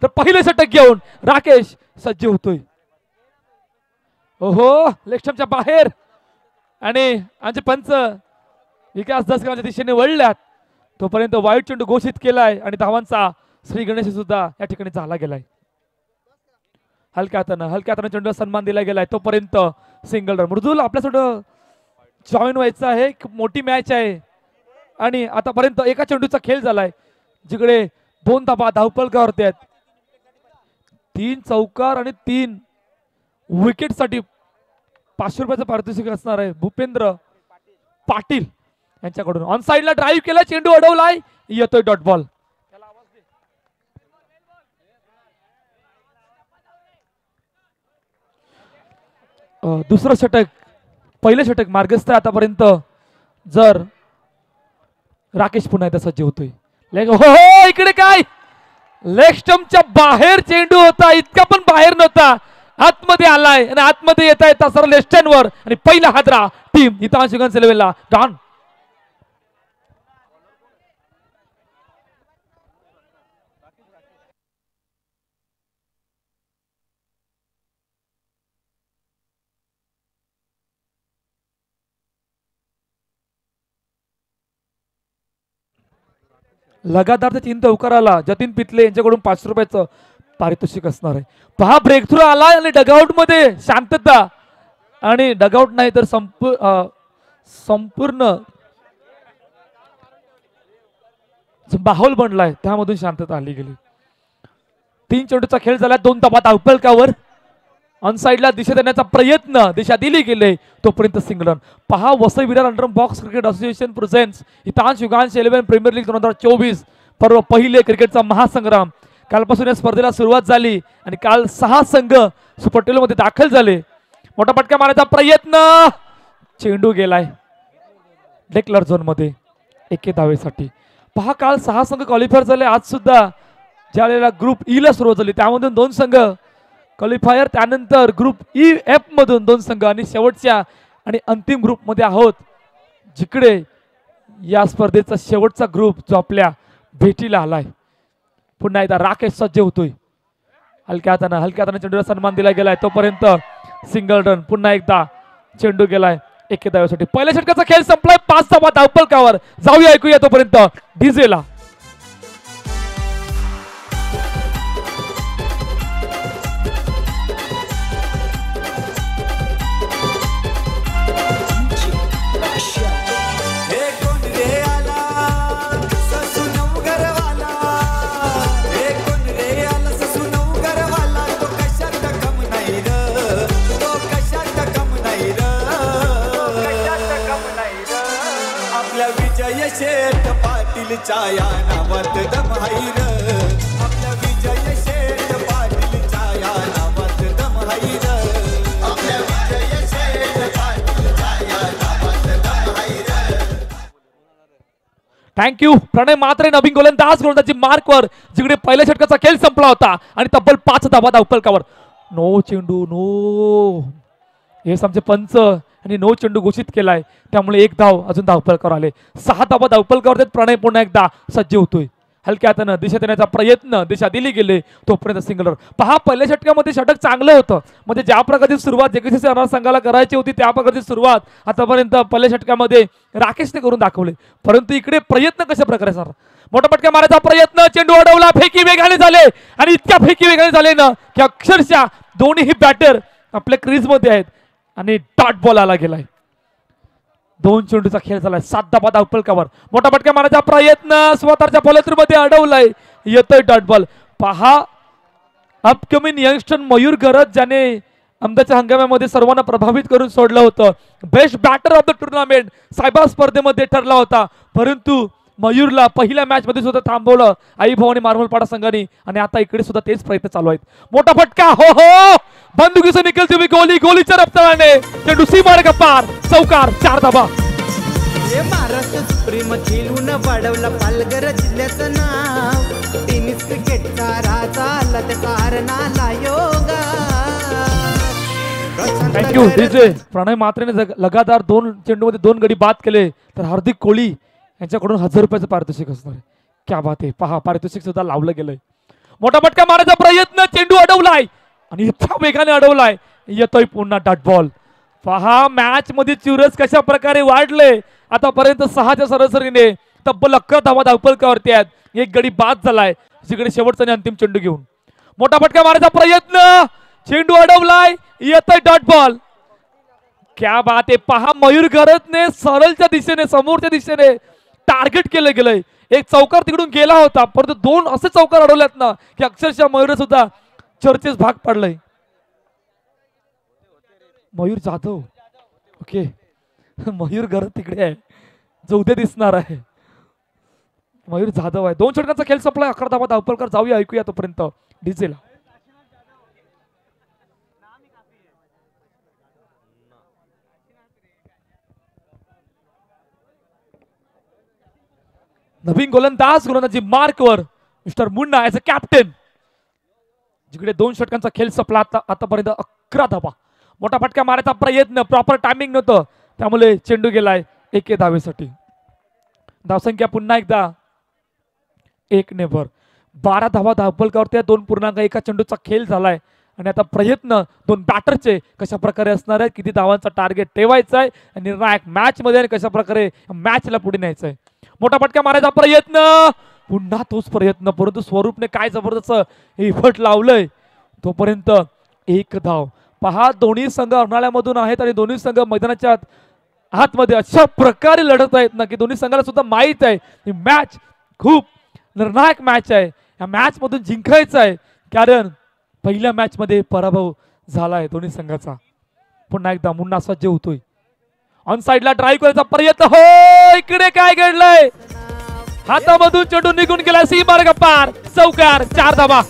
तर पहिले षटक घेऊन राकेश सज्ज होतोय. ओहो लेफ्टच्या बाहेर आणि आमचे पंच विकास दसगावच्या दिशेने वळल्यात. तोपर्यंत वाईट चेंडू घोषित केलाय आणि धावांचा श्री गणेश सुद्धा या ठिकाणी झाला गेलाय. हलक्या हाताने चेंडूला सन्मान दिला गेलाय. तोपर्यंत सिंगल रन. मृदुल आपल्यासोबत जॉईन व्हायचं आहे. खूप मोठी मॅच आहे आणि आतापर्यंत एका चेंडूचा खेळ झालाय जिकडे 2 धाबा धावपलकावरती आहेत. 3 चौकार आणि 3 विकेट साठी 500 रुपयाचं पारितोषिक असणार आहे. भूपेंद्र पाटील यांच्याकडून ऑन साइडला ड्राईव्ह केला. चेंडू अडवलाय. येतोय डॉट बॉल. दुसरं षटक पहिलं षटक मार्गस्थ आतापर्यंत. जर राकेश पुन्हा एकदा सज्ज होतोय. हो इकडे काय लेग स्टंपच्या बाहेर चेंडू होता. इतका पण बाहेर नव्हता. आतमध्ये आलाय आणि आतमध्ये येता येता सर्व लेफ्टहँडवर आणि पहिला हादरा टीम हितांशु गणसेलवेला डॉन. लगातार 3 चौकाराला जतीन पितले यांच्याकडून 500 रुपयाचं पारितोषिक असणार आहे. पहा ब्रेक थ्रू आलाय आणि डगआउट मध्ये शांतता आणि डगआउट नाही तर संपूर्ण माहोल बनलाय त्यामधून शांतता आली गेली. 3 चेंडूचा खेळ झाला. 2 धाबा धावपलकावर. ऑन साइडला दिशा देण्याचा प्रयत्न दिशा दिली गेले. तोपर्यंत सिंगल रन. पहा Vasai Virar under box cricket association presents Hitanshu गांश 11 प्रीमियर लीग 2024 पर्व पहिले क्रिकेटचा महासंग्राम. कालपासून या स्पर्धेला सुरुवात झाली आणि काल 6 संघ सुपर 12 मध्ये दाखल झाले. मोठा फटका मारण्याचा प्रयत्न. चेंडू गेलाय डेक्लर झोन मध्ये 1 धावेसाठी. पहा काल 6 संघ क्वालिफायर झाले. आज सुद्धा ज्या वेळेला ग्रुप ई ला सुरुवात झाली त्यामधून 2 संघ क्वालिफायर. त्यानंतर ग्रुप ई एफ मधून 2 संघ आणि शेवटच्या आणि अंतिम ग्रुप मध्ये आहोत जिकडे या स्पर्धेचा शेवटचा ग्रुप जो आपल्या भेटीला आलाय. पुन्हा एकदा राकेश सज्ज होतोय. हलक्या हाताने चेंडूला सन्मान दिला गेलाय. तोपर्यंत सिंगल रन. पुन्हा एकदा चेंडू गेलाय 1 धावेसाठी. पहिल्या षटकाचा खेळ संपलाय. 5 धावा धावपलकावर. जाऊया ऐकूया तोपर्यंत डीजेला. शेठ पाटीलच्या या नावात दम आहे र. आपल्या विजय शेठ पाटीलच्या या नावात दम आहे र. आपल्या विजय शेठ पाटीलच्या या नावात दम आहे र. थँक्यू. प्रणय मात्रे नवीन गोलंदाजी मार्कवर जिकडे पहिल्या षटकाचा खेळ संपला होता आणि तब्बल 5 धावा धावपलकावर. नो चेंडू नो. हे आमचे पंच आणि 9 चेंडू घोषित केलाय त्यामुळे 1 धाव अजून धावपलकावर आले. 6 धावा धावपलकावर. प्रणय पुन्हा एकदा सज्ज होतोय. हलक्या हातानं दिशा देण्याचा प्रयत्न. दिशा दिली गेले. तोपर्यंत सिंगल रन. पहा पहिल्या षटकामध्ये षटक चांगलं होतं. म्हणजे ज्या प्रकारची सुरुवात जेकेसीसी अनार संघाला करायची होती त्या प्रकारची सुरुवात आतापर्यंत पहिल्या षटकामध्ये राकेशने करून दाखवले. परंतु इकडे प्रयत्न कशा प्रकारे सर मोठा फटका मारायचा प्रयत्न. चेंडू अडवला. फेकी वेगाने झाले आणि इतक्या फेकी वेगाने झाले ना की अक्षरशः दोन्ही बॅटर आपल्या क्रीज मध्ये आहेत आणि डॉट बॉल आला गेलाय. 2 चेंडूचा खेळ झालाय. 7 धावा धावपलकावर. मोठा फटका मारायचा प्रयत्न स्वतःच्या मध्ये अडवलाय. येतोय डॉट बॉल. पहा अपकमिंग यंगस्टर मयूर गरज ज्याने आमदारच्या हंगामामध्ये सर्वांना प्रभावित करून सोडलं होतं. Best batter of the tournament सायबा स्पर्धेमध्ये ठरला होता. परंतु मयूरला पहिल्या मॅच मध्ये सुद्धा थांबवलं आई भवानी मार्मलपाडा संघाने आणि आता इकडे सुद्धा तेच प्रयत्न चालू आहेत. मोठा फटका. हो हो बंदुकी से निकलती हुई गोली. गोलीच्या रफ्ताराने चेंडू सीमारेषा पार. चौकार. 4 धावा. महाराष्ट्र सुप्रीम खेळून वाढवला पालघर जिल्ह्याचं नाव. टेनिस क्रिकेटचा राजा आला त्याचा हरणाला योगा. Thank you DJ. प्रणय मात्रेने लगातार 2 चेंडूमध्ये 2 गडी बाद केले तर हार्दिक कोहली यांच्याकडून 1000 रुपयाचं पारितोषिक असणार आहे. क्या बात आहे. पहा पारितोषिक सुद्धा लावलं गेलंय. मोठा फटका मारायचा प्रयत्न, चेंडू अडवलाय आणि इतक्या वेगाने अडवलाय, येतोय पुन्हा डॉट बॉल. पहा मॅच मध्ये चुरस कशा प्रकारे वाढले. आतापर्यंत 6च्या सरासरीने तब्बल 11 धावा धावपलकावरती आहेत. एक गडी बाद झालाय जिकडे शेवटचा आणि अंतिम चेंडू घेऊन मोठा फटका मारायचा प्रयत्न, चेंडू अडवलाय, येतोय डॉट बॉल. क्या बात आहे. पहा मयूर गरजने सरळच्या दिशेने समोरच्या दिशेने टार्गेट केलं गेलंय. एक चौकार तिकडून गेला होता परंतु 2 असे चौकार अडवल्यात ना की अक्षरशः मयूर सुद्धा चर्चेस भाग पडलाय. मयूर जाधव, ओके मयूर गरज तिकडे आहे जो उद्या दिसणार आहे. मयूर जाधव आहे. 2 षटकांचा खेळ संपलाय. 11 धावा धावपलकर. जाऊया ऐकूया तोपर्यंत डीजेला. नवीन गोलंदाज गोलंदाजी मार्कवर mister Munna as a captain. जिकडे 2 षटकांचा खेळ संपला आतापर्यंत 11 धावा. मोठा फटका मारायचा प्रयत्न, प्रॉपर टायमिंग नव्हतं त्यामुळे चेंडू गेलाय 1 धावेसाठी. धावसंख्या पुन्हा एकदा 1 ने भर. 12 धावा धावपलकावरती 2.1 चेंडूचा खेळ झालाय आणि आता प्रयत्न 2 बॅटरचे कशा प्रकारे असणार आहे, किती धावांचा टार्गेट ठेवायचा आहे आणि निर्णायक मॅच मध्ये कशा प्रकारे मॅचला पुढे न्यायचं आहे. मोठा फटका मारायचा प्रयत्न, पुन्हा तोच प्रयत्न परंतु स्वरूपने काय जबरदस्त एफर्ट लावलंय. तोपर्यंत 1 धाव. पहा दोन्ही संघ अर्नाळ्यामधून आहेत आणि दोन्ही संघ मैदानाच्या आतमध्ये अशा प्रकारे लढत आहेत ना की दोन्ही संघाला सुद्धा माहित आहे ही मॅच खूप निर्णायक मॅच आहे. या मॅच मधून जिंकायचं आहे कारण पहिल्या मॅच मध्ये पराभव झालाय दोन्ही संघाचा. पुन्हा एकदा मुन्ना सज्ज होतोय. ऑन साइडला ड्राईव्ह करायचा प्रयत्न, हो इकडे काय घडलंय, हातामधून चेंडू निघून गेला सीमार्ग पार. चौकार. 4 धावा.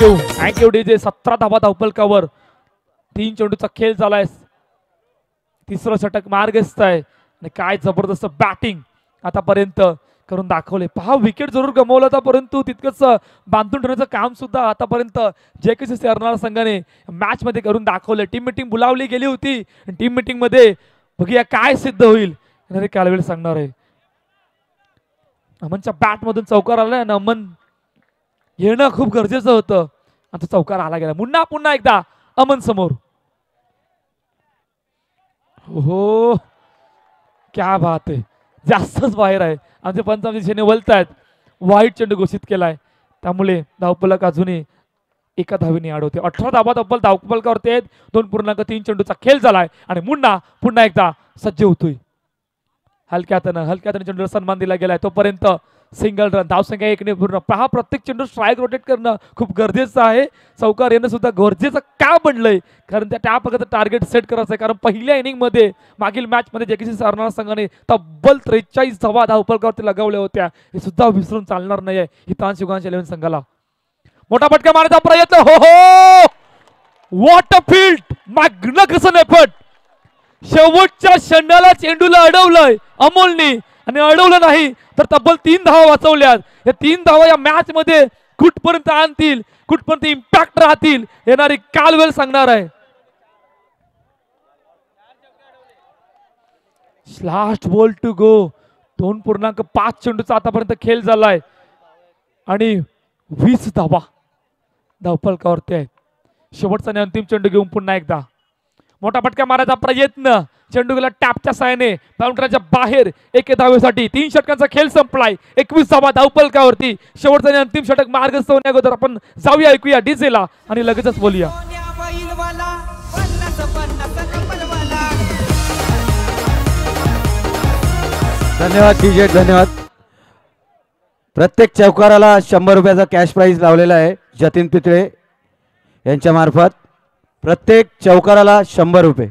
Thank you DJ. 17 धावा धावपलकावर. 3 चेंडूचा खेळ झालाय. तिसरं षटक मार्गस्थ आहे आणि काय जबरदस्त बॅटिंग आतापर्यंत करून दाखवले. पहा विकेट जरूर गमावला होता परंतु तितकंच बांधून ठेवण्याचं काम सुद्धा आतापर्यंत जेकेसीसी अर्नाळा संघाने मॅच मध्ये करून दाखवले. टीम मीटिंग बोलावली गेली होती. टीम मीटिंग मध्ये बघूया काय सिद्ध होईल येणारे कालवेळ सांगणार आहे. अमनच्या बॅट मधून चौकार आलाय आणि अमन येणं खूप गरजेचं होतं. आता चौकार आला गेला. मुन्ना पुन्हा एकदा अमन समोर. हो क्या बात आहे. जास्तच बाहेर आहे. आमचे पंच आमच्या दिशेने वळतायत. वाईट चेंडू घोषित केलाय त्यामुळे धावपलक अजूनही 1 धावेने आड होते. 18 धावा तब्बल धावपलकावरती आहेत. 2.3 चेंडूचा खेळ झालाय आणि मुन्ना पुन्हा एकदा सज्ज होतोय. हलक्यातनं चेंडूला सन्मान दिला गेलाय. तोपर्यंत सिंगल रन. धावसंख्या 1 ने पूर्ण. पहा प्रत्येक चेंडू स्ट्राईक रोटेट करणं खूप गरजेचं आहे. चौकार येणं सुद्धा गरजेचं का बनलंय कारण त्या प्रकारचं टार्गेट सेट करायचं आहे. कारण पहिल्या इनिंग मध्ये मागील मॅच मध्ये जेकेसीसी अर्नाळा संघाने तब्बल 43 धावा धावपलकावरती लगावल्या होत्या. हे सुद्धा विसरून चालणार नाहीये हितांश युगांश 11 संघाला. मोठा फटका मारायचा प्रयत्न, हो हो what a field, magnificent effort. शेवटच्या क्षणाला चेंडूला अडवलंय अमोलनी आणि अडवलं नाही तर तब्बल 3 धावा वाचवल्यात. या 3 धावा या मॅच मध्ये कुठपर्यंत आणतील, कुठपर्यंत इम्पॅक्ट राहतील येणारी कालवेळ सांगणार आहे. Last ball to go. 2.5 चेंडूचा आतापर्यंत खेळ झालाय आणि 20 धावा धावपलकावरती आहेत. शेवटचा आणि अंतिम चेंडू घेऊन पुन्हा एकदा मोठा फटका मारायचा प्रयत्न. चेंडू गेला टॅपच्या साहाय्याने बाउंड्रीच्या बाहेर. 1 धावेसाठी. 3 षटकांचा खेळ संपलाय. 21 धावा धावपलकावरती. शेवटचा आणि अंतिम षटक मार्गस्थ होण्या अगोदर आपण जाऊया ऐकूया डीजेला आणि लगेचच बोलूया. धन्यवाद डीजे, धन्यवाद. प्रत्येक चौकाराला 100 रुपयाचा कॅश प्राइज लावलेला आहे जतीन पितळे यांच्या मार्फत. प्रत्येक चौकाराला 100 रुपये.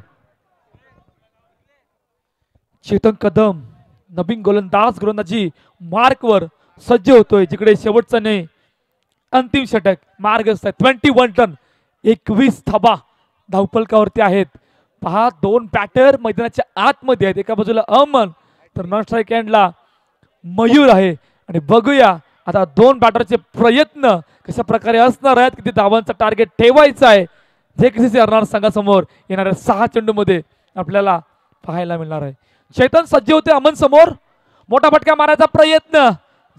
चेतन कदम नवीन गोलंदाजी मार्कवर सज्ज होतोय जिकडे शेवटचा नाही अंतिम षटक मार्गस्थ आहे. 21 रन 21 धावा धावपलकावरती आहेत. पहा 2 बॅटर मैदानाच्या आतमध्ये आहेत. एका बाजूला अमन तर नॉन स्ट्राईक एंडला मयूर आहे आणि बघूया आता 2 बॅटरचे प्रयत्न कशा प्रकारे असणार आहेत, किती धावांचा टार्गेट ठेवायचा आहे जेकेसीसी अर्नाळा संघासमोर येणाऱ्या 6 चेंडू मध्ये आपल्याला पाहायला मिळणार आहे. चैतन सज्ज होते अमन समोर. मोठा फटका मारायचा प्रयत्न,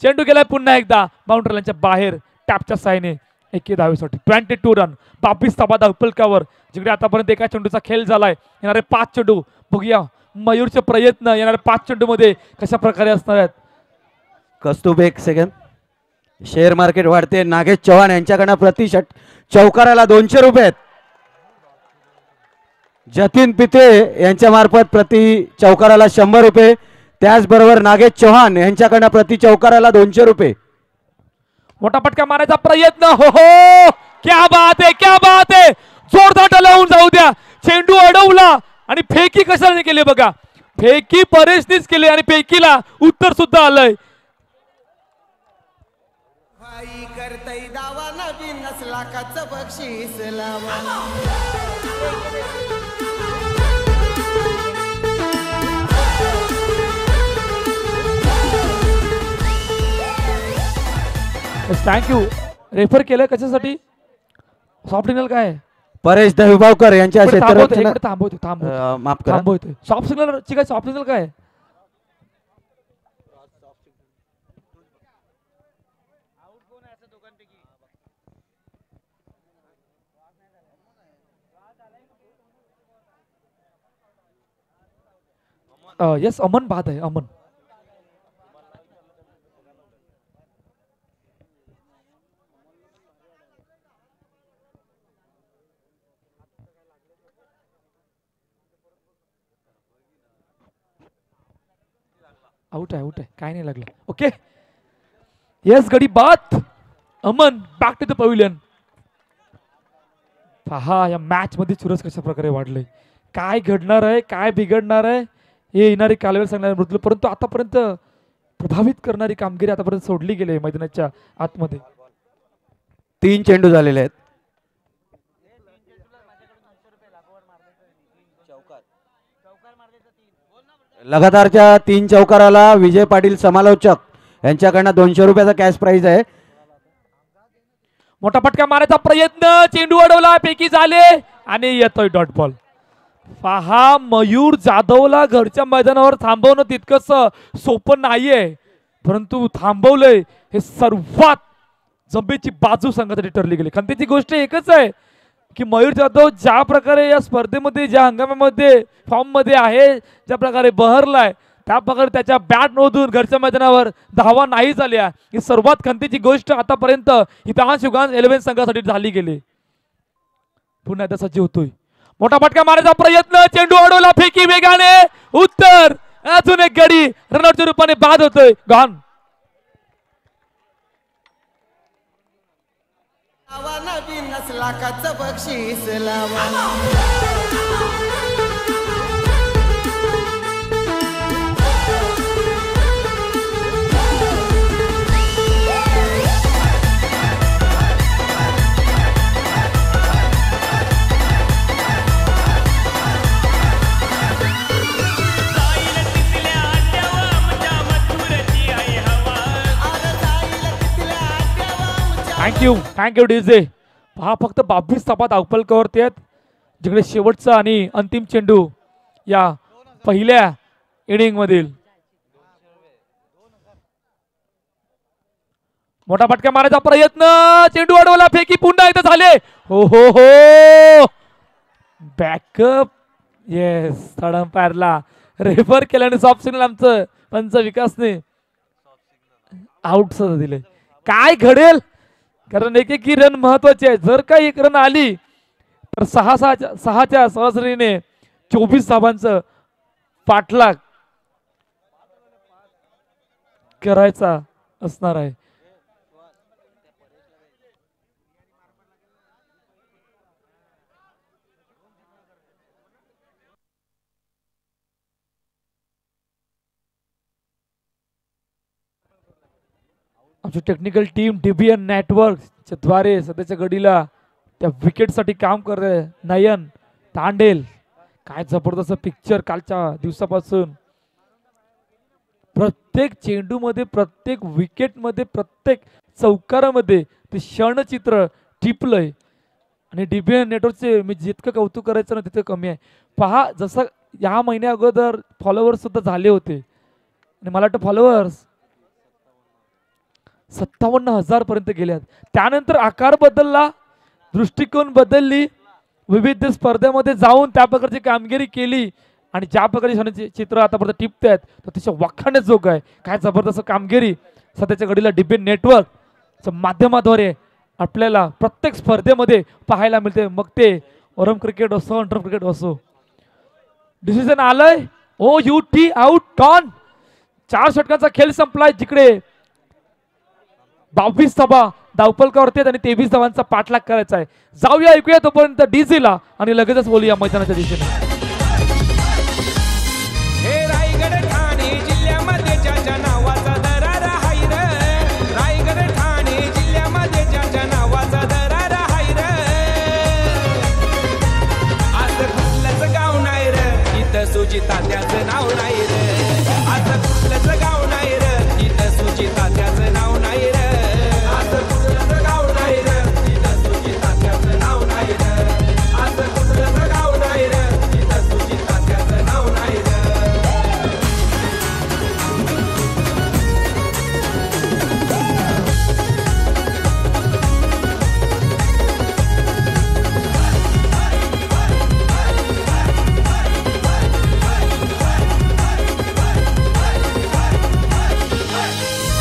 चेंडू गेलाय पुन्हा एकदा बाउंड्री लाईनच्या बाहेर. टॅपच्या साईने 21 धावेसाठी 22 रन, 22 धावा धावपलकावर. जिकडे आतापर्यंत एका चेंडूचा खेळ झालाय. येणारे 5 चेंडू बघूया मयूरचे प्रयत्न येणाऱ्या 5 चेंडू मध्ये कशा प्रकारे असणार आहेत. कौस्तुभ एक सेकंद. शेअर मार्केट वाढते. नागेश चव्हाण यांच्याकडनं प्रति चौकाराला 200 रुपये आहेत. जतीन पिते यांच्या मार्फत प्रति चौकाराला 100 रुपये. त्याचबरोबर नागेश चव्हाण यांच्याकडनं प्रति चौकाराला 200 रुपये. मोठा फटका मारायचा प्रयत्न. हो हो, क्या बात आहे, क्या बात आहे. जोरदार लावून जाऊ द्या. चेंडू अडवला आणि फेकी कशाने केली बघा. फेकी परेशनीच केली आणि फेकीला उत्तर सुद्धा आलंय. भाई करतय दावा नवीन लाखाचं बक्षीस लावा. थँक्यू. रेफर केलं कशासाठी? सॉफ्ट सिग्नल काय आहे? परेश दहिबावकर यांच्या क्षेत्रात थांबवतो माफ करा. थांबवतोय. सॉफ्ट सिग्नल काय? सॉफ्ट सिग्नल काय? यस, अमन बाद आहे. अमन आउट आहे, आउट आहे, काय नाही लागलं. ओके, येस गडी बात. Aman back to the pavilion. पहा या मॅच मध्ये चुरस कशा प्रकारे वाढले. काय घडणार आहे, काय बिघडणार आहे हे येणारे कालवेळ सांगणार मृत्यू. परंतु आतापर्यंत प्रभावित करणारी कामगिरी आतापर्यंत सोडली गेली मैदानाच्या आतमध्ये. 3 चेंडू झालेले आहेत. लगातारच्या 3 चौकाराला विजय पाटील समालोचक यांच्याकडनं 200 रुपयाचा कॅश प्राइज आहे. मोठा फटका मारायचा प्रयत्न, चेंडू अडवला, पैकी झाले आणि येतोय डॉट बॉल. पहा मयूर जाधवला घरच्या मैदानावर थांबवणं तितकंच सोपं नाहीये, परंतु थांबवलंय हे सर्वात जमेची बाजू संघासाठी ठरली गेली. खंतेची गोष्ट एकच आहे की मयूर जाधव ज्या प्रकारे या स्पर्धेमध्ये ज्या हंगामामध्ये फॉर्म मध्ये आहे, ज्या प्रकारे बहरलाय त्या प्रकारे त्याच्या बॅट मधून घरच्या मैदानावर धावा नाही झाल्या. ही सर्वात खंतेची गोष्ट आतापर्यंत हितांश युगांश 11 संघासाठी झाली गेली. पुन्हा एकदा सज्ज होतोय. मोठा फटका मारायचा प्रयत्न, चेंडू अडवला, फेकी वेगाने, उत्तर, अजून एक गडी रनआउटच्या रूपाने बाद होतोय. गॉन. नवीन लाखाचं बक्षीस लावा. Thank you DJ. पहा फक्त 22 धावा धावपलकावरती आहेत, जिकडे शेवटचा आणि अंतिम चेंडू या पहिल्या इनिंग मधील. मोठा फटका मारायचा प्रयत्न, चेंडू अडवला, फेकी पुन्हा इथं झाले. हो हो हो, बॅकअप. येस, थर्ड अंपायरला रेफर केल्याने सॉफ्ट सिग्नल आमचं पंच विकासने आउट सुद्धा दिले. काय घडेल, कारण एक एक रन महत्वाची आहे. जर का एक रन आली तर 6च्या सरासरीने 24 धावांचं पाठलाग करायचा असणार आहे. आमची टेक्निकल टीम डीबीएन नेटवर्कच्या द्वारे सध्याच्या घडीला त्या विकेटसाठी काम करत आहे. नयन तांडेल, काय जबरदस्त पिक्चर कालच्या दिवसापासून. प्रत्येक चेंडूमध्ये, प्रत्येक विकेटमध्ये, प्रत्येक चौकारामध्ये ते क्षणचित्र टिपलंय. आणि डीबीएन नेटवर्कचे मी जितकं कौतुक करायचं ना तितकं कमी आहे. पहा, जसं या महिन्या अगोदर फॉलोअर्स सुद्धा झाले होते, आणि मला वाटतं फॉलोअर्स 57,000 पर्यंत गेल्यात. त्यानंतर आकार बदलला, दृष्टिकोन बदलली, विविध स्पर्धेमध्ये जाऊन त्या प्रकारची कामगिरी केली आणि ज्या प्रकारे चित्र आतापर्यंत टिपत आहेत तर तिच्या वाखाणण्याजोग आहे. काय जबरदस्त कामगिरी सध्याच्या घडीला डिबेट नेटवर्कच्या माध्यमाद्वारे आपल्याला प्रत्येक स्पर्धेमध्ये पाहायला मिळते. मग ते ओरम क्रिकेट असो, अंडर क्रिकेट असो. डिसिजन आलंय. ओ यू टी आउट टॉन. 4 षटकांचा खेळ संपलाय, जिकडे 22 धावा धावफलकावरती आणि 23 धावांचा पाठलाग करायचा आहे. जाऊया, ऐकूया तोपर्यंत डीजेला आणि लगेचच बोलूया मैदानाच्या दिशेने. हे रायगड ठाणे जिल्ह्यामध्ये ज्याच्या नावाचा दरारा हाय र, रायगड ठाणे जिल्ह्यामध्ये ज्याच्या नावाचा दरारा हाय र. आज कुठलंच गाव नाही र, इथं सुचिता त्याचं नाव नाही र. आज कुठलंच गाव नाही र, इथं सुचिता त्याचं नाव नाही र. आज कुठलंच गाव नाही र, इथं सुचिता त्याचं नाव नाही र. आज कुठलंच गाव नाही र, इथं सुचिता त्याचं नाव नाही र.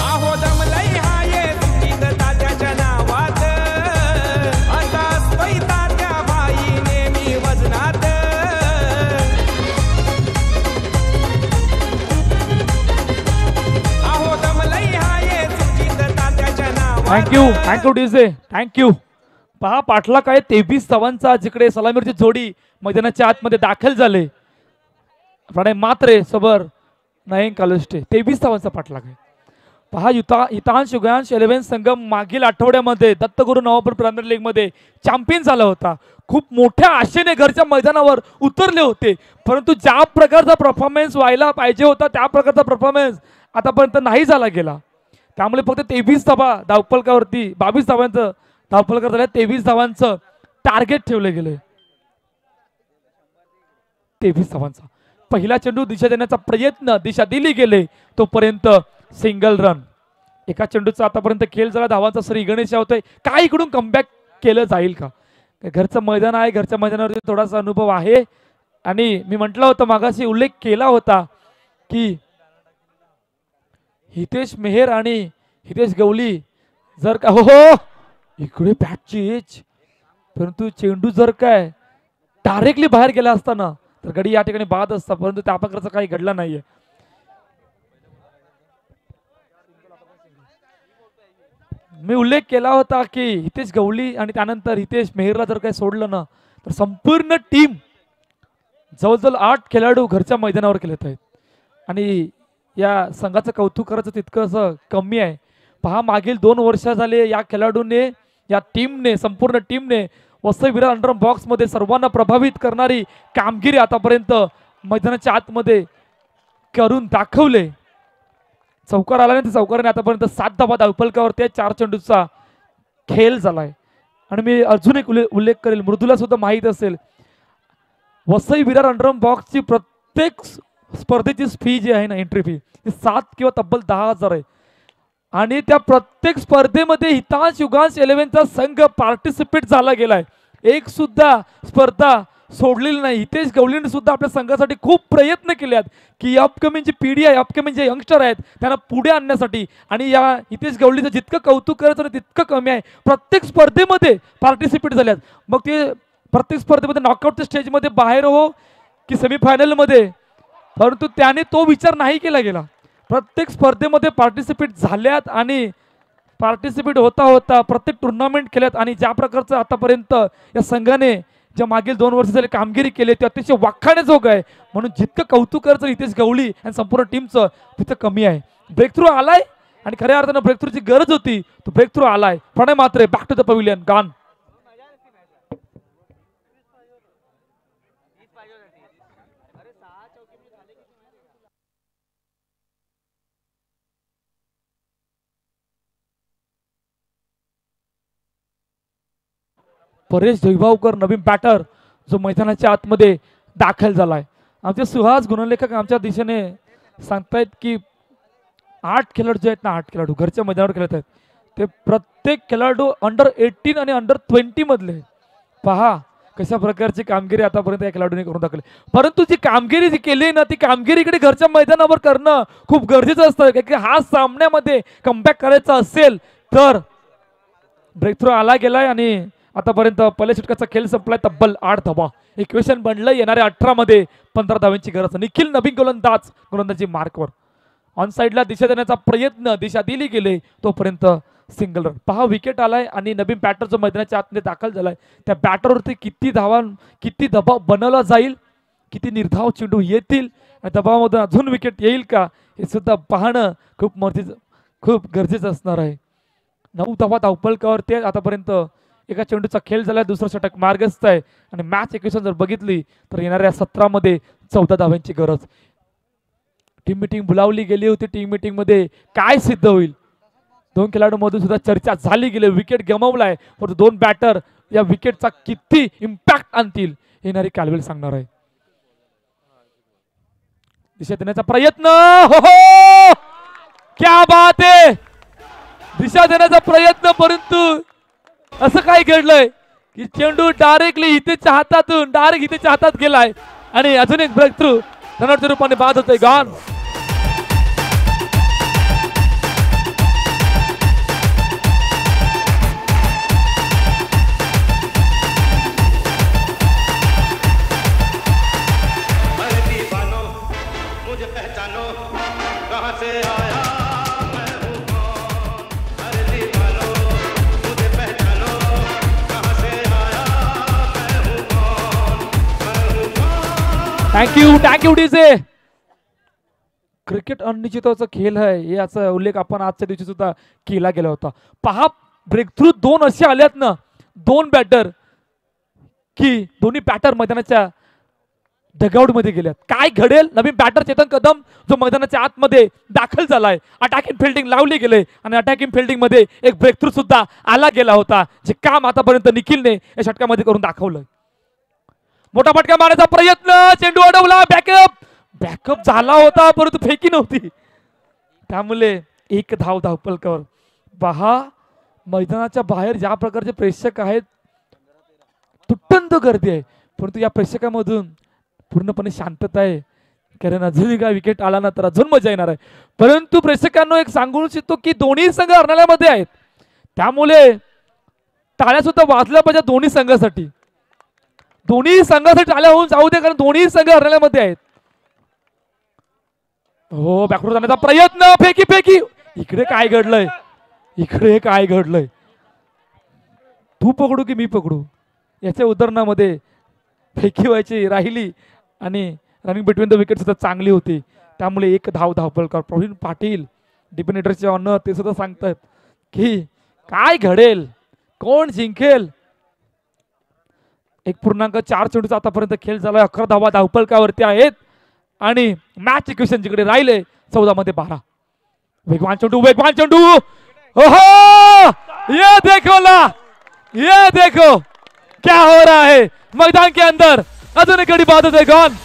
आहो दमलई हाये सुचित तात्याच्या नावात, आता असतोय तात्या बाई नेहमी वजनात. आहो दमलई हाये सुचित तात्याच्या नावात. Thank you DJ, thank you. पहा पाठला काय 23 धावांचा, जिकडे सलामीरची जोडी मैदानाच्या आतमध्ये दाखल झाले. प्रणय मात्रे सोबर नयन कालुष्टे 23 धावांचा पाठलाग आहे. पहा हितांश युगांश 11 संघम मागील आठवड्यामध्ये दत्तगुरु नवापूर प्रीमियर लीग मध्ये चॅम्पियन झाला होता. खूप मोठ्या आशेने घरच्या मैदानावर उतरले होते, परंतु ज्या प्रकारचा परफॉर्मन्स व्हायला पाहिजे होता त्या प्रकारचा परफॉर्मन्स आतापर्यंत नाही झाला गेला. त्यामुळे फक्त 23 धावा धावफलकावरती 22 धावांचं धावफलक झाल्या. 23 धावांचं टार्गेट ठेवलं गेलंय. 23 धावांचा पहिला चेंडू दिशा देण्याचा प्रयत्न दिशा दिली गेले, तोपर्यंत सिंगल रन. एका चेंडूचा आतापर्यंत खेळ झाला. धावांचा श्री गणेश होतोय. काय इकडून कमबॅक केलं जाईल का? घरचं मैदान आहे, घरच्या मैदानावरती थोडासा अनुभव आहे. आणि मी म्हटलं होतं, मागाशी उल्लेख केला होता की हितेश मेहर आणि हितेश गवली जर का हो इकडे बॅटची एज, परंतु चेंडू जर काय डायरेक्टली बाहेर गेला असताना तर गडी या ठिकाणी बाद असता, परंतु त्या प्रकारचं काही घडलं नाहीये. मी उल्लेख केला होता की हितेश गवली आणि त्यानंतर हितेश मेहरला जर काही सोडलं ना तर संपूर्ण टीम जवळजवळ 8 खेळाडू घरच्या मैदानावर खेळत आहेत. आणि या संघाचं कौतुक करायचं तितकंसं कमी आहे. पहा मागील 2 वर्ष झाले या खेळाडूने, या टीमने, संपूर्ण टीमने वसई विरार अंडर बॉक्स मध्ये सर्वांना प्रभावित करणारी कामगिरी आतापर्यंत मैदानाच्या आतमध्ये करून दाखवले. चौकार आला नाही तर चौकाराने आतापर्यंत 7 धावा धावफलकावरती 4 चेंडूचा खेळ झालाय. आणि मी अजून एक उल्लेख करेल, मृदूला सुद्धा माहीत असेल, वसई विरार अंडर बॉक्सची प्रत्येक स्पर्धेची फी जी आहे ना, एंट्री फी, ती 7 किंवा तब्बल 10,000 आहे. आणि त्या प्रत्येक स्पर्धेमध्ये हितांश युगांश 11चा संघ पार्टिसिपेट झाला गेलाय. एक सुद्धा स्पर्धा सोडलेली नाही. हितेश गवलीने सुद्धा आपल्या संघासाठी खूप प्रयत्न केले आहेत की अपकमिंग जी पिढी आहे, अपकमिंग जे यंगस्टर आहेत त्यांना पुढे आणण्यासाठी. आणि या हितेश गवलीचं जितकं कौतुक करायचं तितकं कमी आहे. प्रत्येक स्पर्धेमध्ये पार्टिसिपेट झाल्यात, मग ते प्रत्येक स्पर्धेमध्ये नॉकआउटच्या स्टेजमध्ये बाहेर हो की सेमीफायनलमध्ये, परंतु त्याने तो विचार नाही केला गेला. प्रत्येक स्पर्धेमध्ये पार्टिसिपेट झाल्यात आणि पार्टिसिपेट होता होता प्रत्येक टुर्नामेंट केल्यात. आणि ज्या प्रकारचं आतापर्यंत या संघाने ज्या मागील 2 वर्ष झाले कामगिरी केली ते अतिशय वाखाणण्याजोगं आहे. म्हणून जितकं कौतुक करायचं हितेश गवली आणि संपूर्ण टीमचं तिथं कमी आहे. ब्रेक थ्रू आलाय आणि खऱ्या अर्थानं ब्रेक थ्रूची गरज होती, तो ब्रेक थ्रू आलाय. प्रणय मात्रे बॅक टू द पविलियन गान. परेश दैभावकर नवीन बॅटर जो मैदानाच्या आतमध्ये दाखल झालाय. आमचे सुहास गुणलेखक आमच्या दिशेने सांगतायत की 8 खेळाडू जे आहेत ना, 8 खेळाडू घरच्या मैदानावर खेळत आहेत, ते प्रत्येक खेळाडू अंडर 18 आणि अंडर 20 मधले. पहा कशा प्रकारची कामगिरी आतापर्यंत या खेळाडूंनी करून दाखवली. परंतु जी कामगिरी जी केली ना, ती कामगिरीकडे घरच्या मैदानावर करणं खूप गरजेचं असतं. कारण की हा सामन्यामध्ये कमबॅक करायचा असेल तर ब्रेक थ्रू आला गेलाय आणि आतापर्यंत पहिल्या षटकाचा खेळ संपलाय. तब्बल 8 धावा इक्वेशन बनलं. येणाऱ्या 18 मध्ये 15 धावांची गरज. निखिल नवीन गोलंदाजी मार्कवर ऑन साइडला दिशा देण्याचा प्रयत्न, दिशा दिली गेली तोपर्यंत सिंगल रन. पहा विकेट आलाय आणि नवीन बॅटर जो मैदानाच्या आतमध्ये दाखल झालाय त्या बॅटरवरती किती दबाव बनवला जाईल, किती निर्धाव चेंडू येतील आणि दबावामधून अजून विकेट येईल का हे सुद्धा पाहणं खूप गरजेचं असणार आहे. 9 धावा धावपलकावर ते आतापर्यंत एका चेंडूचा खेळ झालाय. दुसरं षटक मार्गस्थ आहे आणि मॅच इक्वेशन जर बघितली तर येणाऱ्या 17 मध्ये 14 धावांची गरज. टीम मीटिंग बोलावली गेली होती. टीम मीटिंग मध्ये काय सिद्ध होईल, 2 खेळाडूंमधून सुद्धा चर्चा झाली गेली. विकेट गमावलाय परंतु 2 बॅटर या विकेटचा किती इम्पॅक्ट आणतील येणारी कालवेल सांगणार आहे. दिशा देण्याचा प्रयत्न, हो हो क्या बात आहे, दिशा देण्याचा प्रयत्न. परंतु असं काय घडलंय की चेंडू डायरेक्टली हितेच्या हातात गेलाय आणि अजून एक ब्रेक थ्रू रनआउटच्या रूपाने बाद होतोय. गॉन. Thank you DJ. क्रिकेट अनिश्चिततेचा खेळ आहे याचा उल्लेख आपण आजच्या दिवशी सुद्धा केला गेला होता. पहा ब्रेक थ्रू 2 असे आल्यात ना, 2 बॅटर की दोन्ही बॅटर मैदानाच्या डगआउट मध्ये गेल्यात. काय घडेल, नवीन बॅटर चेतन कदम जो मैदानाच्या आतमध्ये दाखल झालाय, अटॅकिंग फिल्डिंग लावली गेले आणि अटॅकिंग फिल्डिंग मध्ये एक ब्रेक थ्रू सुद्धा आला गेला होता, जे काम आतापर्यंत निखिलने या षटकामध्ये करून दाखवलं. मोठा फटका मारण्याचा प्रयत्न, चेंडू अडवला, बॅकअप झाला होता परंतु फेकी नव्हती, त्यामुळे 1 धाव धावपलकावर. पहा मैदानाच्या बाहेर ज्या प्रकारचे प्रेक्षक आहेत, तुटंत गर्दी आहे, परंतु या प्रेक्षकामधून पूर्णपणे शांतता आहे. कारण अजूनही काय विकेट आला ना तर अजून मजा येणार आहे. परंतु प्रेक्षकांना एक सांगू इच्छितो की दोन्ही संघ हरण्यामध्ये आहेत, त्यामुळे टाळ्या सुद्धा वाजल्या पाहिजे दोन्ही संघासाठी. टाळ्या होऊन जाऊ दे, कारण दोन्ही संघ हरण्यामध्ये आहेत. हो, बॅकवर्ड जाण्याचा प्रयत्न, फेकी. इकडे काय घडलंय, तू पकडू की मी पकडू याच्या उदाहरणामध्ये फेकी व्हायची राहिली आणि रनिंग बिटवीन द विकेट सुद्धा चांगली होती, त्यामुळे 1 धाव धावपलकार. प्रवीण पाटील डिपेंडेटरचे ऑनर ते सुद्धा सांगतात की काय घडेल, कोण जिंकेल. 1.4 चेंडूचा आतापर्यंत खेळ झाला. 11 धावा धावपलकावरती आहेत आणि मॅच इक्वेशन जिकडे राहिले 14 मध्ये 12. वेगवान चेंडू. ओहो, ये देखो क्या हो रहा है मैदान के अंदर. अजून एक गडी बाद होते. गॉन.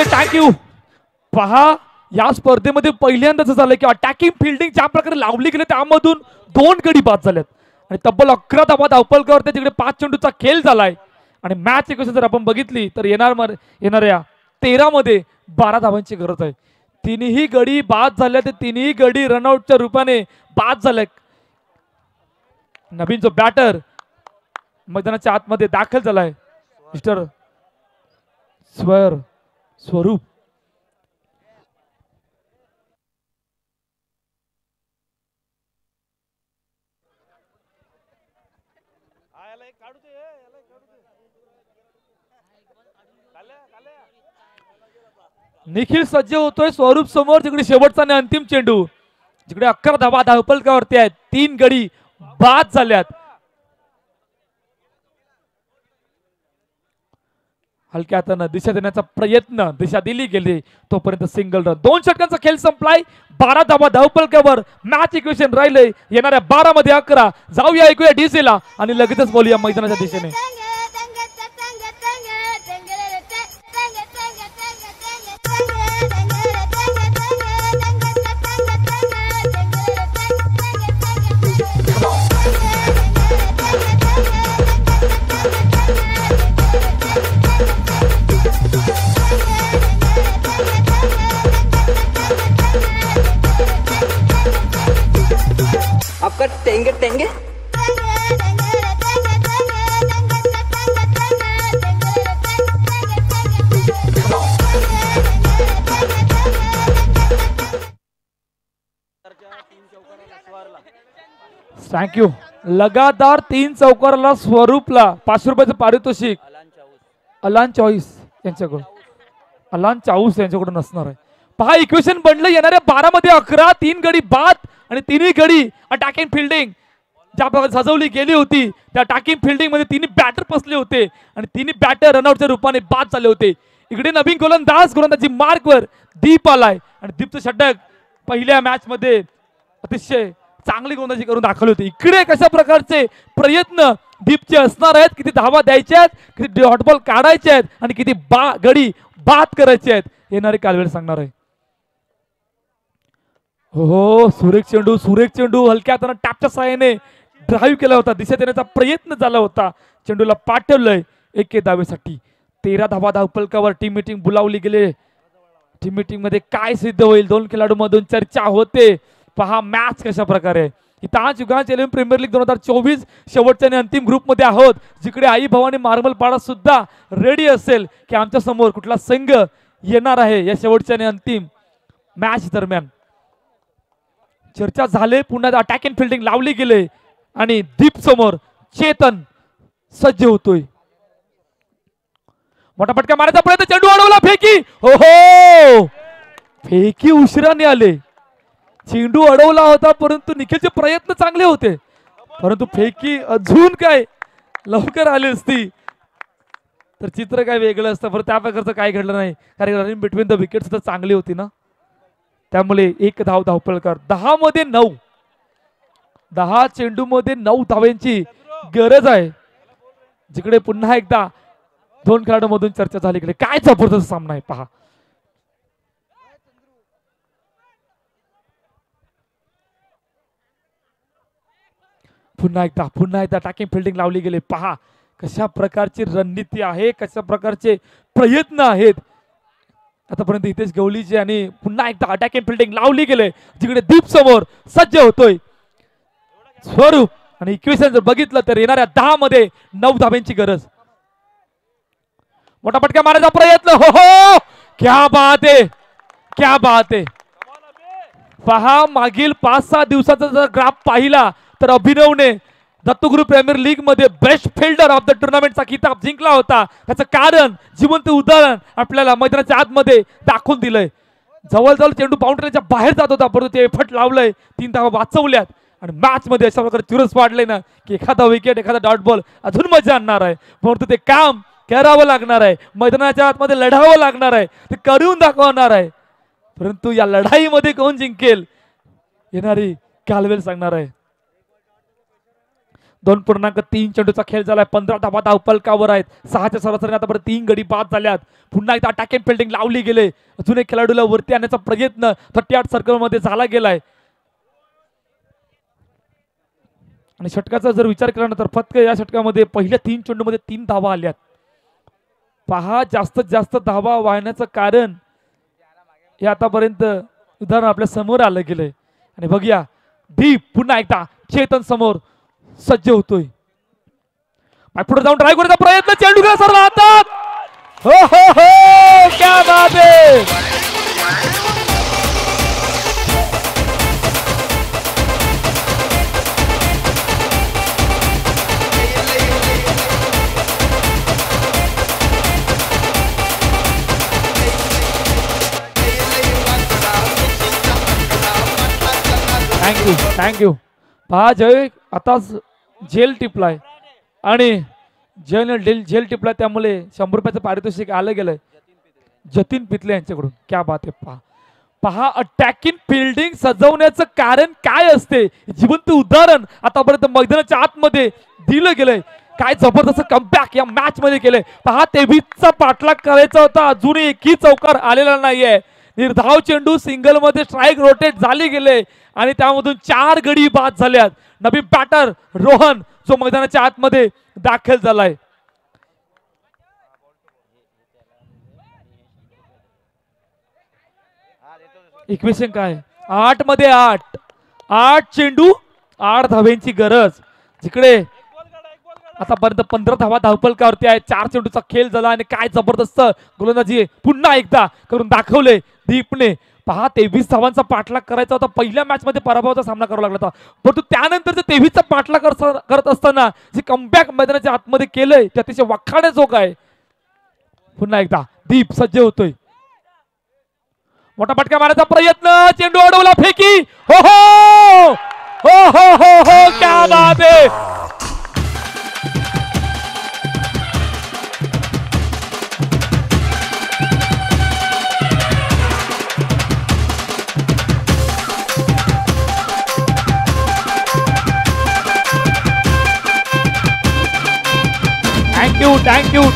थँक्यू. पहा या स्पर्धेमध्ये पहिल्यांदाच झालं की अटॅकिंग फिल्डिंग ज्या प्रकारे लावली गेली त्यामधून 2 गडी बाद झालेत आणि तब्बल 11 धावा धावपलकावर तिकडे 5 चेंडूचा खेळ झालाय आणि मॅच इक्वेशन जर आपण बघितली तर येणाऱ्या 13 मध्ये 12 धावांची गरज आहे. तिन्ही गडी बाद झाल्या, ते तिन्ही गडी रनआउटच्या रूपाने बाद झाले. नवीन जो बॅटर मैदानाच्या आतमध्ये दाखल झालाय मिस्टर स्वरूप. निखिल सज्ज होतोय स्वरूप समोर. जिकडे शेवटचा आणि अंतिम चेंडू, जिकडे 11 धावा धावपलकावरती आहेत, 3 गडी बाद झाल्यात. हलक्या हातानं दिशा देण्याचा प्रयत्न, दिशा दिली गेली तोपर्यंत सिंगल रन. 2 षटकांचा खेळ संपलाय. 12 धावा धावपलकावर. मॅच इक्वेशन राहिले येणाऱ्या 12 मध्ये 11. जाऊया ऐकूया डीसीला आणि लगेचच बोलूया मैदानाच्या दिशेने. आपका टेंगे टेंगे थँक्यू. लगातार 3 चौकाराला स्वरूपला 500 रुपयाचं पारितोषिक अलान चॉईस यांच्याकडून, अलान चाऊस यांच्याकडून असणार आहे. पहा इक्वेशन बनलं येणाऱ्या 12 मध्ये 11. 3 गडी बाद आणि 3ही गडी अटॅकिंग फिल्डिंग ज्या प्रकारे सजवली गेली होती त्या अटॅकिंग फिल्डिंग मध्ये 3 बॅटर फसले होते आणि 3 बॅटर रनआउटच्या रूपाने बाद झाले होते. इकडे नवीन गोलंदाजी मार्कवर दीप आलाय आणि दीपचं षटक पहिल्या मॅच मध्ये अतिशय चांगली गोलंदाजी करून दाखवली होती. इकडे कशा प्रकारचे प्रयत्न दीपचे असणार आहेत, किती धावा द्यायच्या आहेत, किती डॉट बॉल काढायचे आहेत आणि किती गडी बाद करायचे आहेत येणारे कालवेळ सांगणार आहे. हो सुरेख चेंडू हलक्या हाताने टॅपच्या सहाय्याने ड्राईव्ह केला होता. दिशा देण्याचा प्रयत्न झाला होता. चेंडूला पाठवलंय 1 धावेसाठी. 13 धावा धावपलकावर. टीम मीटिंग बोलावली गेले. टीम मीटिंग मध्ये काय सिद्ध होईल 2 खेळाडूंमधून चर्चा होते. पहा मॅच कशा प्रकारे. ताज युगांज एलियन प्रीमियर लीग 2024 शेवटच्या आणि अंतिम ग्रुप मध्ये आहोत, जिकडे आई भवानी मार्बलपाडा सुद्धा रेडी असेल की आमच्या समोर कुठला संघ येणार आहे या शेवटच्या आणि अंतिम मॅच दरम्यान. चर्चा झाले. पुन्हा अटॅकिंग फिल्डिंग लावली गेले आणि दीप समोर चेतन सज्ज होतोय. मोठा फटका मारायचा प्रयत्न. चेंडू अडवला. फेकी. हो फेकी उशिराने आले. चेंडू अडवला होता परंतु निखिलचे प्रयत्न चांगले होते, परंतु फेकी अजून काय लवकर आली असती तर चित्र काय वेगळं असतं. परत त्या प्रकारचं काय घडलं नाही, कारण रनिंग बिटवीन द विकेट सुद्धा चांगली होती ना. त्यामुळे 1 धाव धावपलकर. 10 मध्ये 9. 10 चेंडू मध्ये 9 धावांची गरज आहे. जिकडे पुन्हा एकदा 2 खेळाडूंमधून चर्चा झाली. इकडे काय जबरदस्त सामना आहे पहा. पुन्हा एकदा अटॅकिंग फिल्डिंग लावली गेली. पहा कशा प्रकारची रणनीती आहे, कशा प्रकारचे प्रयत्न आहेत आतापर्यंत हितेश गवळीचे. आणि पुन्हा एकदा अटॅकिंग फिल्डिंग लावली गेले, जिकडे दीप समोर सज्ज होतोय स्वरूप. आणि इक्वेशन जर बघितलं तर येणाऱ्या 10 मध्ये 9 धाब्यांची गरज. मोठा फटका मारायचा प्रयत्न. हो क्या बात आहे, क्या बात आहे. पहा मागील 5-6 दिवसाचा जर ग्राफ पाहिला तर अभिनवने दत्तगुरु प्रीमियर लीग मध्ये बेस्ट फिल्डर ऑफ द टुर्नामेंटचा किताब जिंकला होता. त्याचं कारण जिवंत उदाहरण आपल्याला मैदानाच्या आतमध्ये दाखवून दिलंय. जवळजवळ चेंडू बाउंड्रीच्या बाहेर जात होता, परंतु ते एफर्ट लावलंय, 3 धावा वाचवल्यात. आणि मॅच मध्ये अशा प्रकारे चुरस वाढले ना की एखादा विकेट, एखादा डॉट बॉल अजून मजा आणणार आहे. परंतु ते काम करावं लागणार आहे, मैदानाच्या आतमध्ये लढावं लागणार आहे, ते करून दाखवणार आहे. परंतु या लढाईमध्ये कोण जिंकेल येणारी कालवेल सांगणार आहे. 2.3 चेंडूचा खेळ झालाय. 15 धावा धावपलकावर आहेत. 6च्या सरासरीने आतापर्यंत 3 गडी बाद झाल्यात. पुन्हा एकदा अटॅकिंग फिल्डिंग लावली गेले. अजून एक खेळाडूला वरती आणण्याचा प्रयत्न 38 सर्कल मध्ये झाला गेलाय. आणि षटकाचा जर विचार केला ना तर फक्त या षटकामध्ये पहिल्या 3 चेंडूमध्ये 3 धावा आल्यात. पहा जास्तीत जास्त धावा वाहण्याचं कारण हे आतापर्यंत उदाहरण आपल्या समोर आलं गेलंय. आणि बघूया दीप पुन्हा एकदा चेतन समोर सज्ज होतोय. पुढे जाऊन ड्राईव्ह करायचा प्रयत्न. चेंडू गेला सरला हातात. हो हो हो क्या बात है. थँक्यू. पहा जय आता जेल टिपलाय आणि झेल टिपला त्यामुळे 100 रुपयाचं पारितोषिक आलं गेलंय जतीन पितले यांच्याकडून. क्या बात आहे. पहा अटॅकिंग फिल्डिंग सजवण्याचं कारण काय असते जिवंत उदाहरण आतापर्यंत मैदानाच्या आतमध्ये दिलं गेलंय. काय जबरदस्त कमबॅक या मॅच मध्ये केलंय. पहा 23चा पाठलाग करायचा होता अजूनही एकही चौकार आलेला नाहीये. निर्धाव चेंडू सिंगल मध्ये स्ट्राईक रोटेट झाली गेले आणि त्यामधून 4 गडी बाद झाल्यात. नवीन बॅटर रोहन जो मैदानाच्या आतमध्ये दाखल झालाय. इक्वेशन काय 8 मध्ये 8 चेंडू 8 धाव्यांची गरज. जिकडे आतापर्यंत 15 धावा धावपलकावरती आहे. 4 चेंडूचा खेळ झाला आणि काय जबरदस्त गोलंदाजी पुन्हा एकदा करून दाखवले दीपने. पहा 23 धावांचा पाठलाग करायचा होता. पहिल्या मॅच मध्ये पराभवाचा सामना करावा लागला होता परंतु त्यानंतर 23चा पाठलाग करत असताना जे कमबॅक मैदानाच्या आतमध्ये केलंय ते अतिशय वाखाणण्याजोग आहे. पुन्हा एकदा दीप सज्ज होतोय. मोठा फटका मारायचा प्रयत्न चेंडू अडवला फेकी. हो हो हो हो हो हो क्या बात है.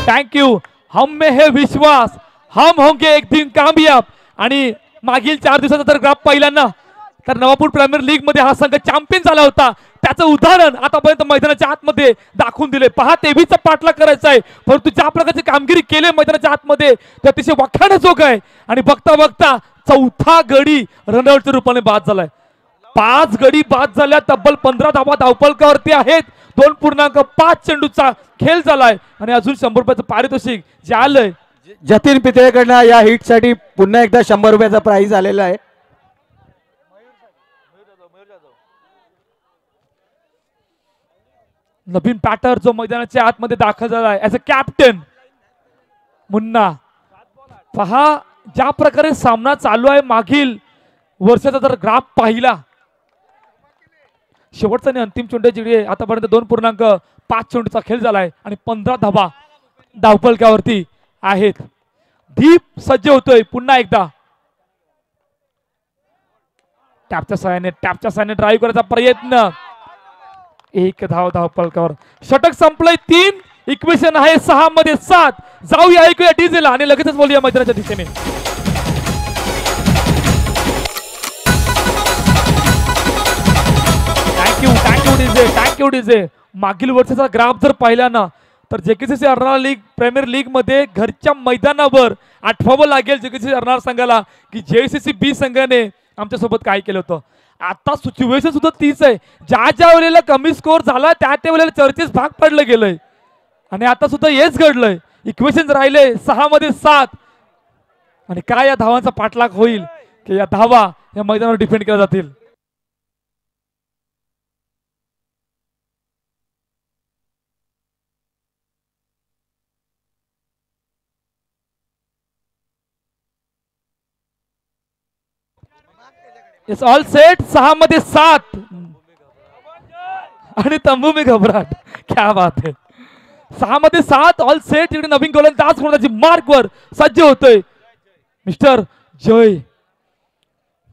थैंक यू हम में है विश्वास हम होंगे एक दिन कामयाब. आणि मागील 4 दिवसाचा जर ग्राफ पाहिला ना तर नवापूर प्रीमियर लीग मध्ये हा संघ चॅम्पियन झाला होता. त्याचं उदाहरण आतापर्यंत मैदानाच्या आतमध्ये दाखवून दिले. पहा 23चा पाठलाग करायचा आहे परंतु ज्या प्रकारची कामगिरी केली मैदानाच्या आतमध्ये ते अतिशय वाखाणण्याजोग आहे. आणि बघता बघता 4था गडी रनआउटच्या रूपाने बाद झालाय. 5 गडी बाद झाल्या. तब्बल 15 धावा धावपलकावरती आहेत. 2.5 चेंडूचा खेळ झालाय आणि अजून 100 रुपयाचं पारितोषिक जे आलंय जतीन पितळेकडनं या हिट साठी पुन्हा एकदा 100 रुपयाचा प्राइज आलेला आहे. नवीन बॅटर जो मैदानाच्या आतमध्ये दाखल झालाय ऍज अ कॅप्टन मुन्ना. पहा ज्या प्रकारे सामना चालू आहे मागील वर्षाचा जर ग्राफ पाहिला शेवटचा आणि अंतिम चेंडू जिकडे आतापर्यंत 2.5 चेंडूचा खेळ झालाय आणि 15 धावा धावपलकावरती आहेत. दीप सज्ज होतोय पुन्हा एकदा. टॅपच्या साहाय्याने ड्राईव्ह करायचा प्रयत्न. 1 धाव धावपलकावर. षटक संपलंय. 3 इक्वेशन आहे 6 मध्ये 7. जाऊया ऐकूया डीजेला आणि लगेचच बोलूया मैदानाच्या दिशेने. Thank you DJ. मागील वर्षाचा ग्राफ जर पाहिला ना तर JKCC Arnala league premier league मध्ये घरच्या मैदानावर आठवावं लागेल जेकेसीसी अर्नाळा संघाला की जेसीसी बी संघाने आमच्या सोबत काय केलं होतं. आता सिच्युएशन सुद्धा तीच आहे. ज्या वेळेला कमी स्कोर झाला त्या वेळेला चर्चेस भाग पडलं गेलंय आणि आता सुद्धा हेच घडलंय. इक्वेशन राहिले 6 मध्ये 7 आणि काय या धावांचा पाठलाग होईल की या धावा या मैदानावर डिफेंड केल्या जातील. It's all set. 6 मध्ये 7 आणि तंबू में घबराट. क्या बात है. 6 मध्ये 7 ऑल सेट. इकडे नवीन गोलंदाज कोणाची मार्क वर सज्ज होतोय मिस्टर जय.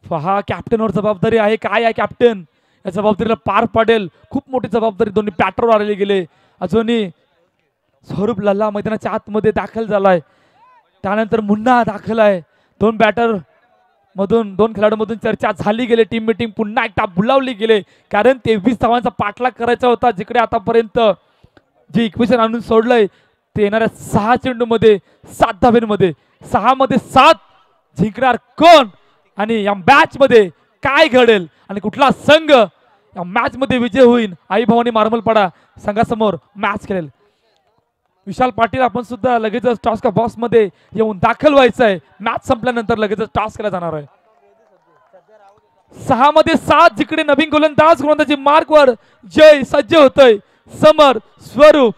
पहा कॅप्टनवर जबाबदारी आहे. काय आहे कॅप्टन या जबाबदारीला पार पाडेल. खूप मोठी जबाबदारी दोन्ही बॅटरवर आलेले गेले. अजूनही स्वरूप लल्ला मैदानाच्या आतमध्ये दाखल झालाय. त्यानंतर मुन्ना दाखल आहे. 2 बॅटर मधून 2 खेळाडूंमधून चर्चा झाली गेली. टीम मीटिंग पुन्हा एकदा बोलावली गेले कारण 23 धावांचा पाठलाग करायचा होता. जिकडे आतापर्यंत जे इक्वेशन आणून सोडलंय ते येणाऱ्या 6 चेंडूमध्ये 7 धावांमध्ये 6 मध्ये 7 जिंकणार कोण आणि या मॅच मध्ये काय घडेल आणि कुठला संघ या मॅच मध्ये विजय होईल. आई भवानी मार्मलपाडा संघासमोर मॅच खेळेल. विशाल पाटील आपण सुद्धा लगेचच टॉस का बॉक्स मध्ये येऊन दाखल व्हायचं आहे. मॅच संपल्यानंतर लगेचच टॉस केला जाणार आहे. 6 मध्ये 7 जिकडे नवीन गोलंदाजी मार्क वर जय सज्ज होतोय. समर स्वरूप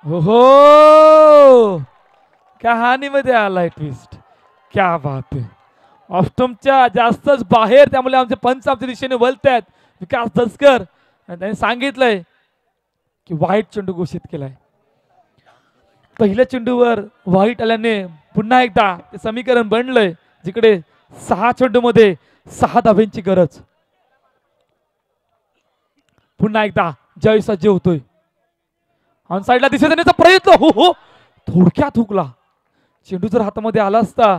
हो कहाणीमध्ये आलाय ट्विस्ट. क्या बात आहे. ऑफस्टम्पच्या जास्तच बाहेर त्यामुळे आमचे पंच आमच्या दिशेने वळतायत. विकास दसकर आणि त्यांनी सांगितलंय की वाईट चेंडू घोषित केलाय. पहिल्या चेंडूवर वाईट आल्याने पुन्हा एकदा ते समीकरण बनलंय जिकडे 6 चेंडूमध्ये 6 धाब्यांची गरज. पुन्हा एकदा जय सज्ज होतोय. ऑन साइडला दिशा देण्याचा प्रयत्न. हो हो थोडक्यात हुकला. चेंडू जर हातामध्ये आला असता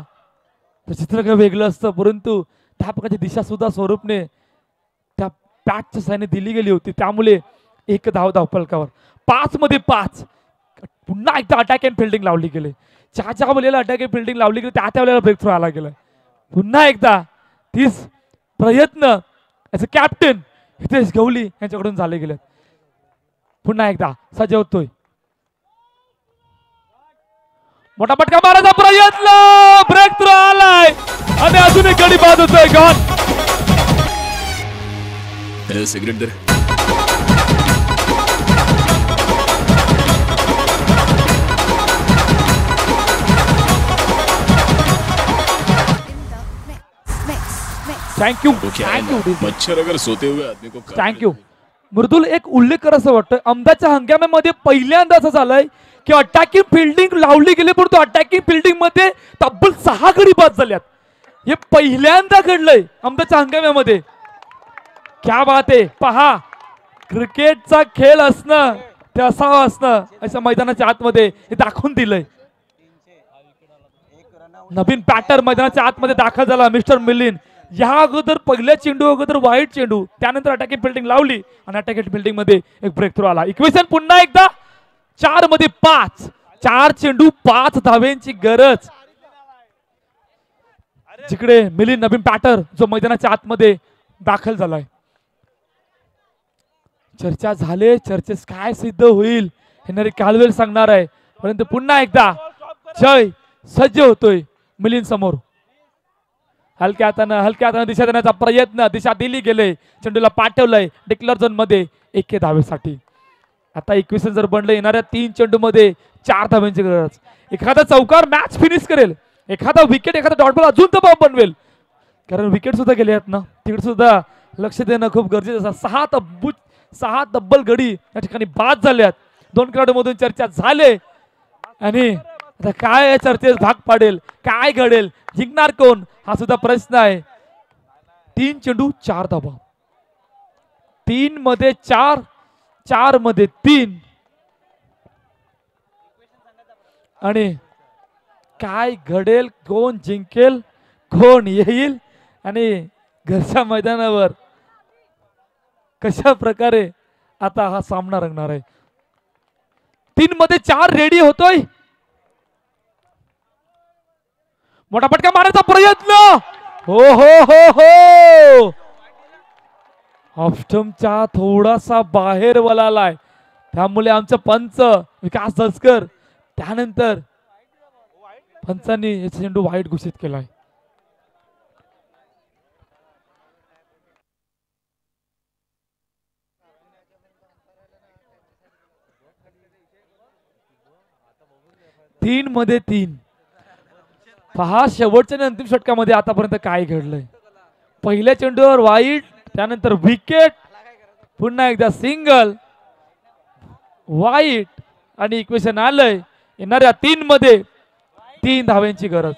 तर चित्र काय वेगळं असतं, परंतु त्या प्रकारची दिशा सुद्धा स्वरूपने त्या बॅटच्या साहाय्याने दिली गेली होती. त्यामुळे 1 धाव धावफलकावर. 5 मध्ये 5. पुन्हा एकदा अटॅक अँड फिल्डिंग लावली गेली. ज्या वेळेला अटॅक अँड फिल्डिंग लावली गेली त्या वेळेला ब्रेक थ्रू आला गेला. पुन्हा एकदा 30 प्रयत्न as a captain Hitesh Gawali यांच्याकडून झाले गेले. पुन्हा एकदा सज्ज होतोय. मोठा पटका मारायचा प्रयत्न. ब्रेक थ्रू आलाय आणि अजून एक गडी बाद होतोय. गॉन. सिगरेट दे. थँक्यू मच्छर अगर सोते हुए आदमी को थँक्यू. मृदुल एक उल्लेख कर असं वाटतं अहमदाच्या हंगामामध्ये पहिल्यांदा असं झालंय की अटॅकिंग फिल्डिंग लावली गेली परंतु अटॅकिंग फिल्डिंग मध्ये तब्बल 6 गडी बाद झाल्यात. हे पहिल्यांदा घडलंय अहमदाच्या हंगामामध्ये. क्या बात आहे. पहा क्रिकेटचा खेळ असणं ते असावं असणं अशा मैदानाच्या आतमध्ये हे दाखवून दिलंय. नवीन बॅटर मैदानाच्या आतमध्ये दाखल झाला मिस्टर मिलिंद. या अगोदर पहिल्या चेंडू अगोदर वाईट चेंडू त्यानंतर अटॅकिंग फिल्डिंग लावली आणि अटॅकिंग फिल्डिंग मध्ये एक ब्रेक थ्रू आला. इक्वेशन पुन्हा एकदा 4 मध्ये 5. 4 चेंडू 5 धाव्यांची गरज. जिकडे मिलिंद नवीन बॅटर जो मैदानाच्या आतमध्ये दाखल झालाय. चर्चा झाले चर्चेस काय सिद्ध होईल हेनरी कालवेल सांगणार आहे, परंतु पुन्हा एकदा जय सज्ज होतोय मिलिंद समोर. हलक्या हातानं दिशा देण्याचा प्रयत्न. दिशा दिली गेले. चेंडूला पाठवलंय डिक्लेअर झोन मध्ये 1 धावेसाठी. आता 21 जर बनलं येणाऱ्या 3 चेंडू मध्ये 4 धाव्यांची गरज. एखादा चौकार मॅच फिनिश करेल. एखादा विकेट एखादा डॉट बॉल अजून दबाव बनवेल. कारण विकेट सुद्धा गेले आहेत ना तिकडे सुद्धा लक्ष देणं खूप गरजेचं असतं. 6 तब्बल गडी या ठिकाणी बाद झाल्यात. 2 खेळाडूंमधून चर्चा झाले आणि आता काय या चर्चेस भाग पाडेल काय घडेल जिंकणार कोण हा सुद्धा प्रश्न आहे. 3 चेंडू 4 धावा. 3 मध्ये 4. 4 मध्ये 3 आणि काय घडेल कोण जिंकेल कोण येईल आणि घरच्या मैदानावर कशा प्रकारे आता हा सामना रंगणार आहे. 3 मध्ये 4 रेडी होतोय. मोठा पटका मारायचा प्रयत्न. हो हो हो हो ऑफस्टमच्या थोडासा बाहेर वळालाय. त्यामुळे आमचं पंच विकास दसकर त्यानंतर पंचांनी चेंडू वाईट घोषित केलाय. तीन मध्ये 3. पहा शेवटच्या आणि अंतिम षटकामध्ये आतापर्यंत काय घडलंय. पहिल्या चेंडूवर वाईट त्यानंतर विकेट पुन्हा एकदा सिंगल वाईट आणि इक्वेशन आलंय. येणाऱ्या 3 मध्ये 3 धाव्यांची गरज.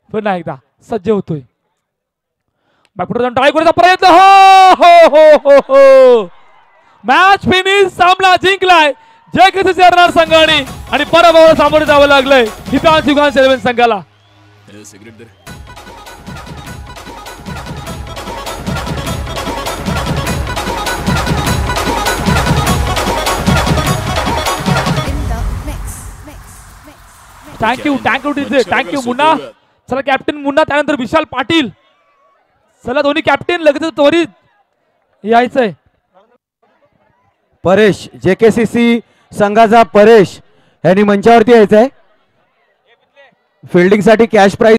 पुन्हा एकदा सज्ज होतोय. बॅकफुट जाऊन ट्राय करायचा प्रयत्न. हो हो हो हो हो मॅच फिनिश. सामना जिंकलाय जय केसरी अर्नाड संघाने आणि पराभवाला सामोरे जावं लागलंय हितांशु युगांश 11 संघाला. सिगरेट दे. थँक्यू मुन्ना. चला कॅप्टन मुन्ना त्यानंतर विशाल पाटील. चला दोन्ही कॅप्टन लगेच त्वरित यायचंय. परेश JKCC संघाचा परेश यांनी मंचावरती यायचंय. फिल्डिंग साठी कॅश प्राइज